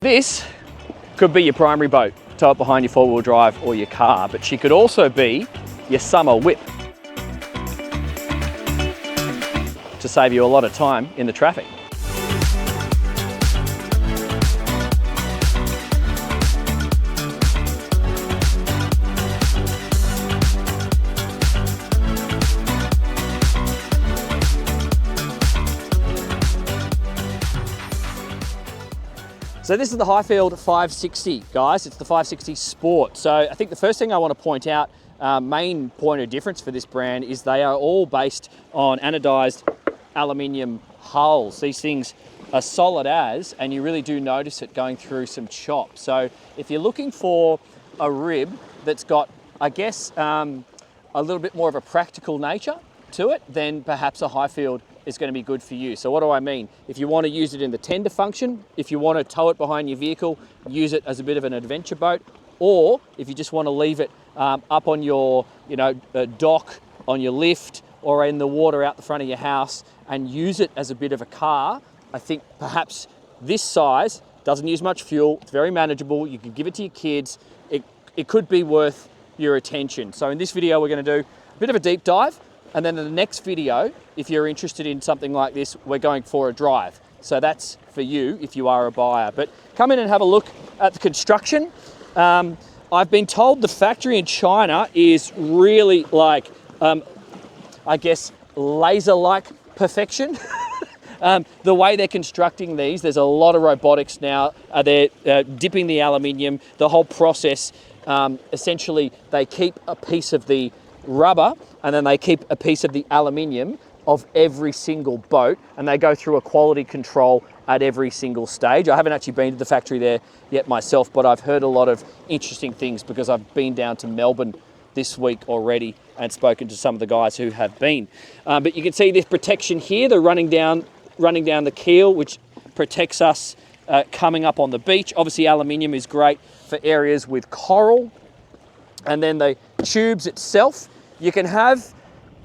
This could be your primary boat, tow it behind your four-wheel drive or your car, but she could also be your summer whip to save you a lot of time in the traffic. So this is the Highfield 560, guys. It's the 560 Sport. So I think the first thing I want to point out, main point of difference for this brand is they are all based on anodized aluminium hulls. These things are solid as, and you really do notice it going through some chop. So if you're looking for a rib that's got, I guess, a little bit more of a practical nature to it, then perhaps a Highfield is going to be good for you. So what do I mean? If you want to use it in the tender function, if you want to tow it behind your vehicle, use it as a bit of an adventure boat, or if you just want to leave it up on your dock, on your lift, or in the water out the front of your house and use it as a bit of a car, I think perhaps this size doesn't use much fuel, it's very manageable, you can give it to your kids, it could be worth your attention. So in this video we're going to do a bit of a deep dive, and then in the next video, if you're interested in something like this, we're going for a drive. So that's for you if you are a buyer. But come in and have a look at the construction. I've been told the factory in China is really like, I guess, laser-like perfection. The way they're constructing these, there's a lot of robotics now. They're dipping the aluminium, the whole process. Essentially, they keep a piece of the rubber and then they keep a piece of the aluminium of every single boat, and they go through a quality control at every single stage. I haven't actually been to the factory there yet myself, but I've heard a lot of interesting things because I've been down to Melbourne this week already and spoken to some of the guys who have been. But you can see this protection here, they're running down the keel, which protects us coming up on the beach. Obviously aluminium is great for areas with coral. And then the tubes itself, you can have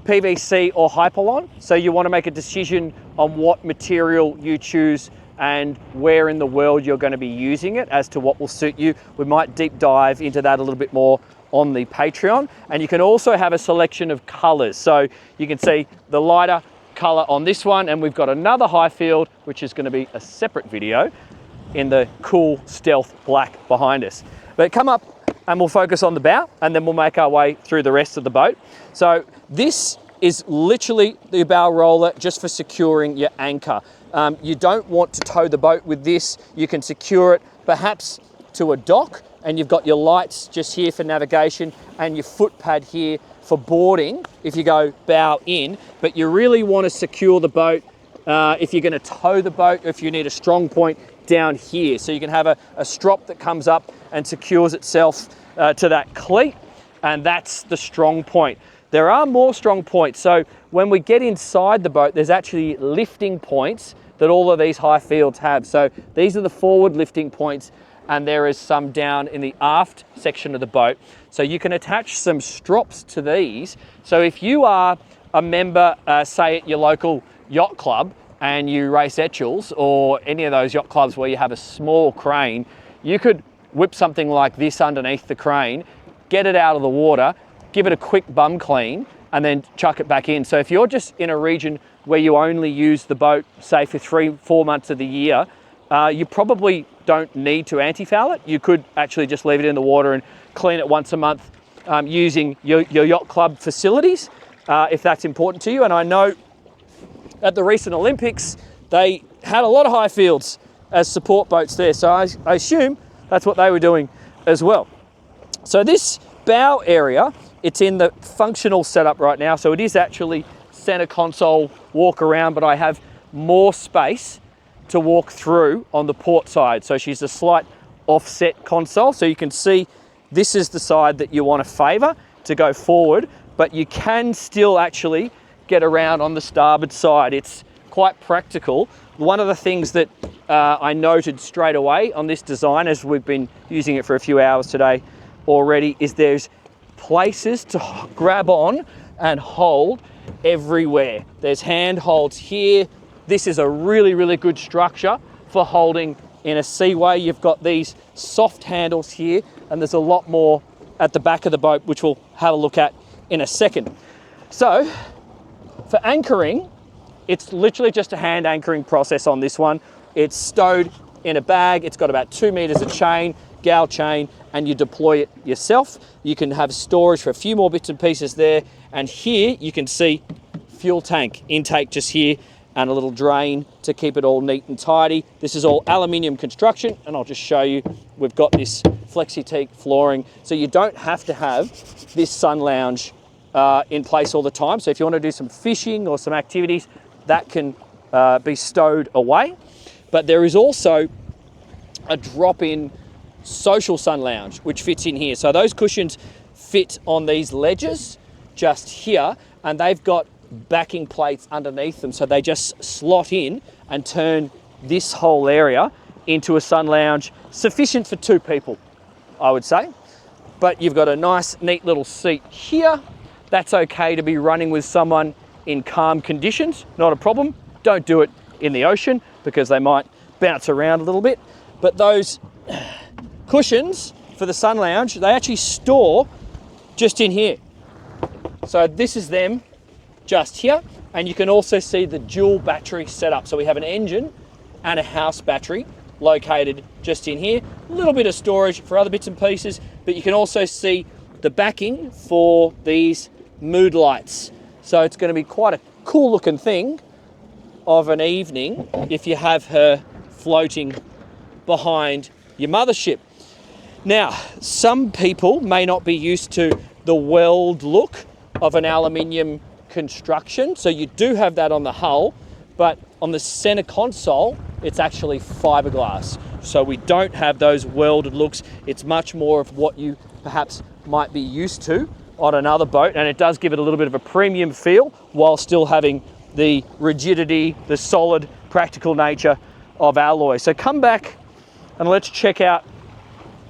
PVC or Hypalon, so you want to make a decision on what material you choose and where in the world you're going to be using it as to what will suit you. We might deep dive into that a little bit more on the Patreon. And you can also have a selection of colors. So you can see the lighter color on this one, and we've got another Highfield, which is going to be a separate video, in the cool stealth black behind us. But come up and we'll focus on the bow, and then we'll make our way through the rest of the boat. So this is literally the bow roller just for securing your anchor. You don't want to tow the boat with this. You can secure it perhaps to a dock, and you've got your lights just here for navigation and your foot pad here for boarding if you go bow in. But you really want to secure the boat if you're going to tow the boat, if you need a strong point down here. So you can have a strop that comes up and secures itself to that cleat, and that's the strong point. There are more strong points. So when we get inside the boat, there's actually lifting points that all of these Highfields have. So these are the forward lifting points, and there is some down in the aft section of the boat. So you can attach some strops to these. So if you are a member, say at your local yacht club, and you race Etchels or any of those yacht clubs where you have a small crane, you could whip something like this underneath the crane, get it out of the water, give it a quick bum clean, and then chuck it back in. So if you're just in a region where you only use the boat, say for 3-4 months of the year, you probably don't need to anti-foul it. You could actually just leave it in the water and clean it once a month using your yacht club facilities, if that's important to you. And I know at the recent Olympics, they had a lot of Highfields as support boats there. So I assume that's what they were doing as well. So this bow area, it's in the functional setup right now. So it is actually center console, walk around, but I have more space to walk through on the port side. So she's a slight offset console. So you can see this is the side that you want to favor to go forward, but you can still actually get around on the starboard side. It's quite practical. One of the things that I noted straight away on this design, as we've been using it for a few hours today already, is there's places to grab on and hold everywhere. There's hand holds here. This is a really, really good structure for holding In a Seaway, you've got these soft handles here, and there's a lot more at the back of the boat, which we'll have a look at in a second. So for anchoring, it's literally just a hand anchoring process on this one. It's stowed in a bag. It's got about 2 meters of chain, gal chain, and you deploy it yourself. You can have storage for a few more bits and pieces there. And here you can see fuel tank intake just here, and a little drain to keep it all neat and tidy. This is all aluminium construction, and I'll just show you. We've got this flexi-teak flooring, so you don't have to have this sun lounge in place all the time. So if you want to do some fishing or some activities, that can be stowed away. But there is also a drop-in social sun lounge, which fits in here. So those cushions fit on these ledges just here, and they've got backing plates underneath them, so they just slot in and turn this whole area into a sun lounge sufficient for 2 people, I would say. But you've got a nice neat little seat here. That's okay to be running with someone in calm conditions, not a problem. Don't do it in the ocean because they might bounce around a little bit. But those cushions for the sun lounge, they actually store just in here. So this is them just here, and you can also see the dual battery setup. So we have an engine and a house battery located just in here. A little bit of storage for other bits and pieces, but you can also see the backing for these mood lights. So it's going to be quite a cool looking thing of an evening if you have her floating behind your mothership. Now, some people may not be used to the weld look of an aluminium construction, so you do have that on the hull, but on the center console it's actually fiberglass, so we don't have those welded looks. It's much more of what you perhaps might be used to on another boat, and it does give it a little bit of a premium feel while still having the rigidity, the solid practical nature of alloy. So come back and let's check out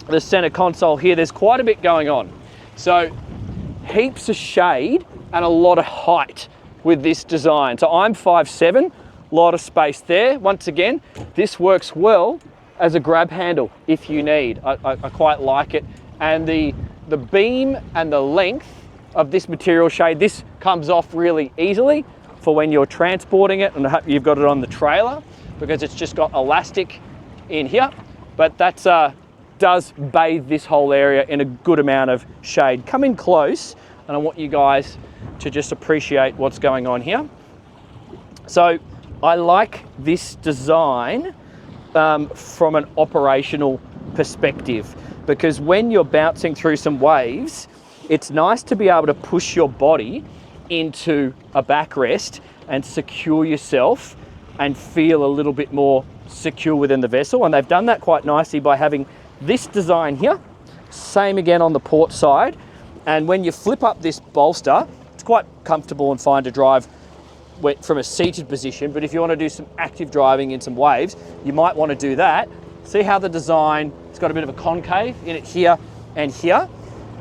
the center console here. There's quite a bit going on, so heaps of shade and a lot of height with this design. So I'm 5'7", a lot of space there. Once again, this works well as a grab handle if you need. I quite like it. And the beam and the length of this material shade, this comes off really easily for when you're transporting it, and I hope you've got it on the trailer because it's just got elastic in here. But that does bathe this whole area in a good amount of shade. Come in close, and I want you guys to just appreciate what's going on here. So I like this design from an operational perspective, because when you're bouncing through some waves, it's nice to be able to push your body into a backrest and secure yourself and feel a little bit more secure within the vessel. And they've done that quite nicely by having this design here. Same again on the port side. And when you flip up this bolster, it's quite comfortable and fine to drive from a seated position. But if you want to do some active driving in some waves, you might want to do that. See how the design, it's got a bit of a concave in it here and here.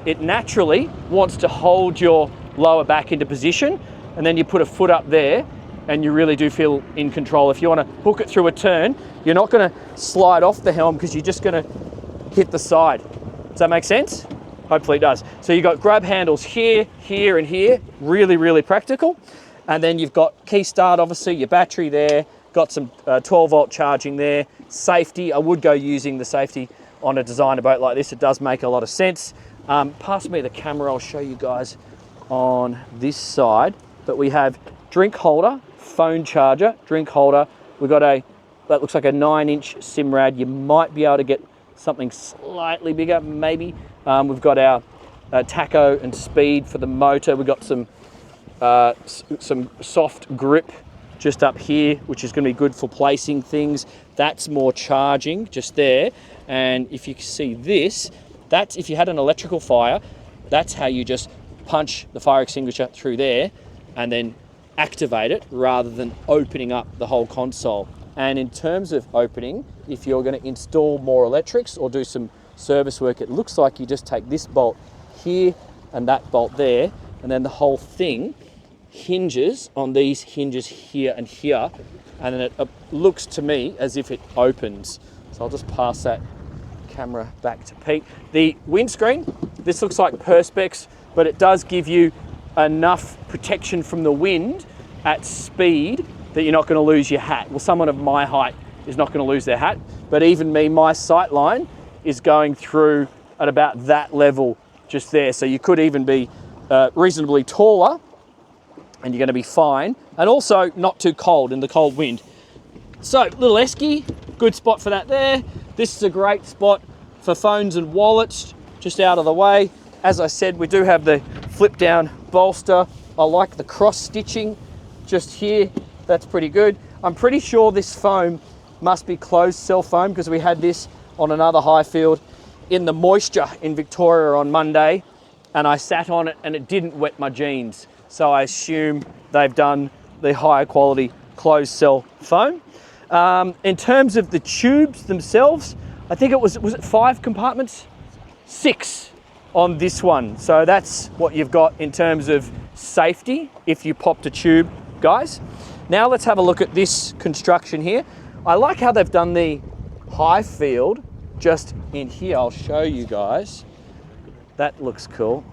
It naturally wants to hold your lower back into position, and then you put a foot up there and you really do feel in control. If you want to hook it through a turn, you're not going to slide off the helm because you're just going to hit the side. Does that make sense? Hopefully it does. So you've got grab handles here, here, and here. Really, really practical. And then you've got key start, obviously, your battery there, got some 12-volt charging there. Safety, I would go using the safety on a designer boat like this. It does make a lot of sense. Pass me the camera, I'll show you guys on this side. But we have drink holder, phone charger, drink holder. We've got that looks like a 9-inch Simrad. You might be able to get something slightly bigger, maybe. We've got our tacho and speed for the motor. We've got some soft grip just up here, which is going to be good for placing things. That's more charging just there. And if you see this, that's if you had an electrical fire, that's how you just punch the fire extinguisher through there and then activate it rather than opening up the whole console. And in terms of opening, if you're going to install more electrics or do some service work, it looks like you just take this bolt here and that bolt there, and then the whole thing hinges on these hinges here and here, and then it looks to me as if it opens. So I'll just pass that camera back to Pete. The windscreen, this looks like Perspex, but it does give you enough protection from the wind at speed that you're not going to lose your hat. Well, someone of my height is not going to lose their hat, but even me, my sight line is going through at about that level just there. So you could even be reasonably taller and you're going to be fine, and also not too cold in the cold wind. So little esky, good spot for that there. This is a great spot for phones and wallets, just out of the way. As I said, we do have the flip down bolster. I like the cross stitching just here. That's pretty good. I'm pretty sure this foam must be closed cell foam, because we had this on another Highfield in the moisture in Victoria on Monday, and I sat on it and it didn't wet my jeans. So I assume they've done the higher quality closed cell foam. In terms of the tubes themselves, I think it was it 5 compartments? 6 on this one. So that's what you've got in terms of safety if you popped a tube, guys. Now let's have a look at this construction here. I like how they've done the Highfield just in here. I'll show you guys. That looks cool.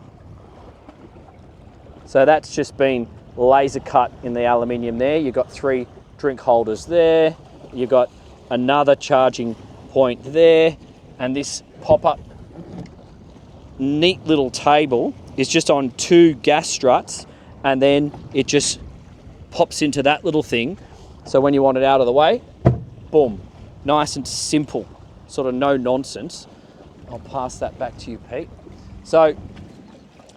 So that's just been laser cut in the aluminium there. You've got 3 drink holders there. You've got another charging point there. And this pop-up neat little table is just on 2 gas struts, and then it just pops into that little thing. So when you want it out of the way, boom, nice and simple, sort of no nonsense. I'll pass that back to you, Pete. So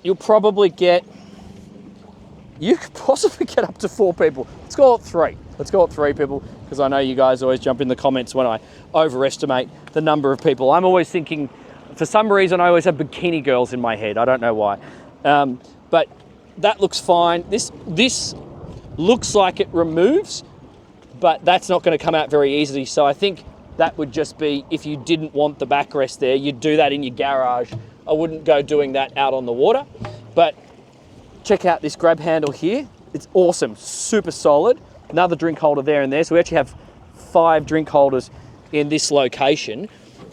you'll probably get, you could possibly get up to 4 people. Let's call it 3. Let's call it 3 people, because I know you guys always jump in the comments when I overestimate the number of people. I'm always thinking, for some reason, I always have bikini girls in my head. I don't know why. But that looks fine. This looks like it removes, but that's not going to come out very easily. So I think that would just be, if you didn't want the backrest there, you'd do that in your garage. I wouldn't go doing that out on the water. But check out this grab handle here. It's awesome, super solid. Another drink holder there and there. So we actually have 5 drink holders in this location.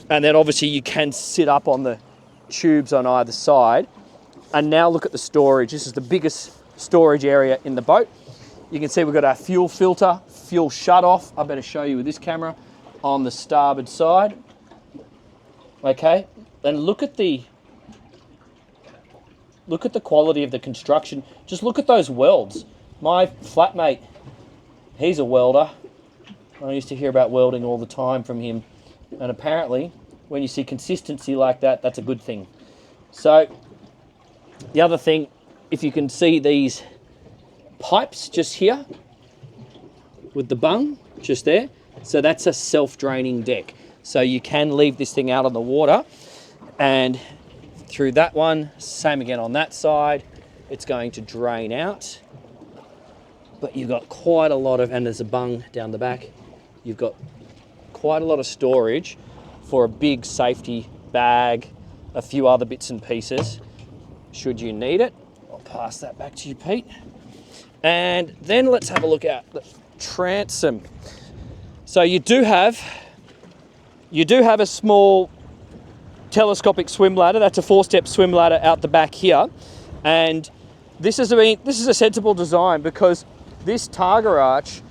And then obviously you can sit up on the tubes on either side. And now look at the storage. This is the biggest storage area in the boat. You can see we've got our fuel filter, fuel shut off. I better show you with this camera on the starboard side. Okay, and look at the quality of the construction. Just look at those welds. My flatmate, he's a welder. I used to hear about welding all the time from him. And apparently, when you see consistency like that, that's a good thing. So, the other thing, if you can see these pipes just here, with the bung just there, so that's a self-draining deck. So you can leave this thing out on the water, and through that one, same again on that side, it's going to drain out. But you've got quite a lot of, and there's a bung down the back, you've got quite a lot of storage for a big safety bag, a few other bits and pieces, should you need it. I'll pass that back to you, Pete. And then let's have a look at the transom. So you do have a small telescopic swim ladder. That's a 4-step swim ladder out the back here. And this is a sensible design, because this targa arch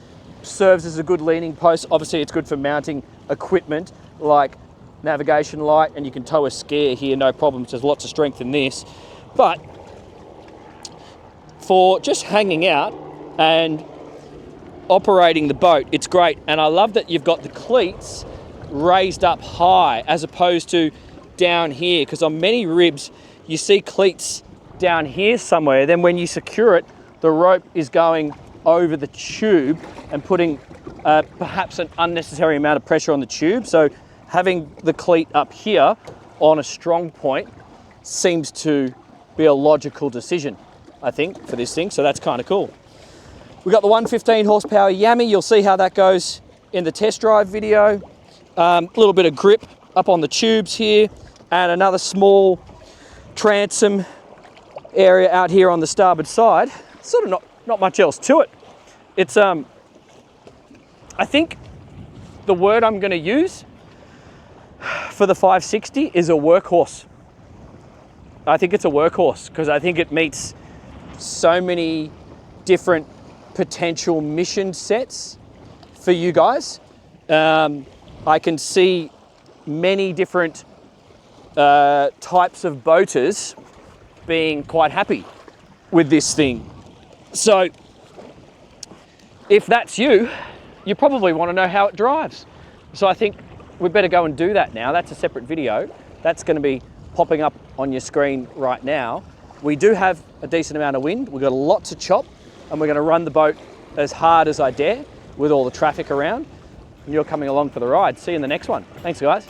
serves as a good leaning post. Obviously it's good for mounting equipment like navigation light, and you can tow a scare here, no problem. There's lots of strength in this. But for just hanging out and operating the boat, it's great. And I love that you've got the cleats raised up high as opposed to down here, because on many ribs you see cleats down here somewhere. Then when you secure it, the rope is going over the tube and putting perhaps an unnecessary amount of pressure on the tube. So having the cleat up here on a strong point seems to be a logical decision, I think, for this thing. So that's kind of cool. We've got the 115 horsepower Yami. You'll see how that goes in the test drive video. A little bit of grip up on the tubes here, and another small transom area out here on the starboard side. Sort of not much else to it. It's I think the word I'm going to use for the 560 is a workhorse. I think it's a workhorse because I think it meets so many different potential mission sets for you guys. I can see many different types of boaters being quite happy with this thing. So if that's you, you probably want to know how it drives. So I think we better go and do that now. That's a separate video. That's going to be popping up on your screen right now. We do have a decent amount of wind. We've got a lot to chop, and we're going to run the boat as hard as I dare with all the traffic around. And you're coming along for the ride. See you in the next one. Thanks, guys.